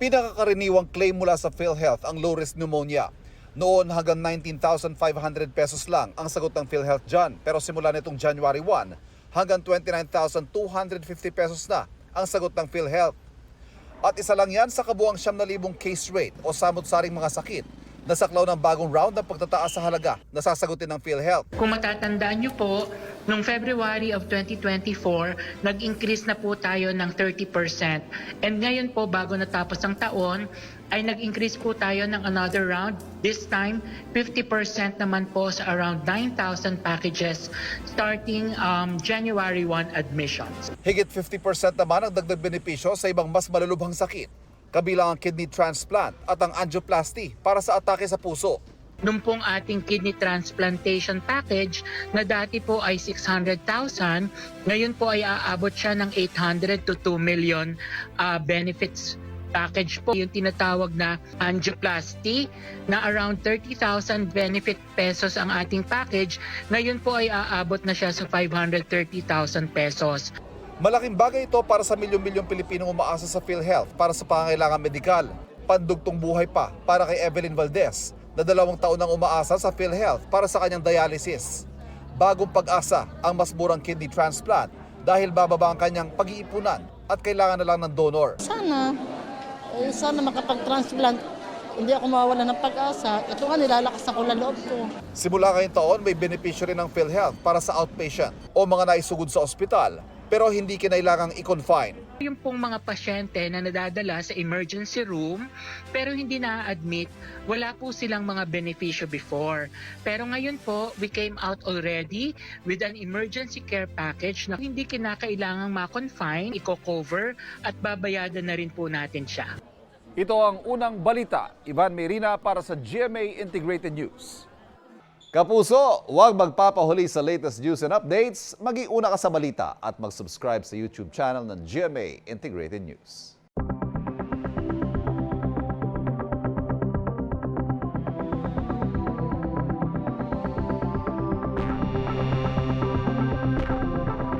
Pinakakaraniwang claim mula sa PhilHealth ang low-risk pneumonia. Noon hanggang 19,500 pesos lang ang sagot ng PhilHealth dyan. Pero simula nitong January 1 hanggang 29,250 pesos na ang sagot ng PhilHealth. At isa lang yan sa kabuang 9,000 case rate o samot-saring mga sakit na saklaw ng bagong round ng pagtataas sa halaga na sasagutin ng PhilHealth. Kung matatandaan nyo po, noong February of 2024, nag-increase na po tayo ng 30%. And ngayon po, bago natapos ang taon, ay nag-increase po tayo ng another round. This time, 50% naman po sa around 9,000 packages starting January 1 admissions. Higit 50% naman ang dagdag benepisyo sa ibang mas malulubhang sakit, kabilang ang kidney transplant at ang angioplasty para sa atake sa puso. Nung pong ating kidney transplantation package na dati po ay 600,000, ngayon po ay aabot siya ng 800 to 2 million benefits package po. Yung tinatawag na angioplasty na around 30,000 benefit pesos ang ating package, ngayon po ay aabot na siya sa 530,000 pesos. Malaking bagay ito para sa milyon-milyong Pilipinong umaasa sa PhilHealth para sa pangangailangan medikal. Pandugtong buhay pa para kay Evelyn Valdez na 2 taon nang umaasa sa PhilHealth para sa kanyang dialysis. Bagong pag-asa ang mas murang kidney transplant dahil bababa ang kanyang pag-iipunan at kailangan na lang ng donor. Sana makapag-transplant. Hindi ako mawawala ng pag-asa. Ito nga, nilalakas ako ng loob ko. Simula ngayong taon, may benepisyo rin ng PhilHealth para sa outpatient o mga naisugod sa ospital pero hindi kinailangang i-confine. Yung pong mga pasyente na nadadala sa emergency room pero hindi na-admit, wala po silang mga benepisyo before. Pero ngayon po, we came out already with an emergency care package na hindi kinakailangang ma-confine, i-cover at babayadan na rin po natin siya. Ito ang unang balita. Ivan Merina para sa GMA Integrated News. Kapuso, huwag magpapahuli sa latest news and updates. Mag-iuna ka sa balita at mag-subscribe sa YouTube channel ng GMA Integrated News.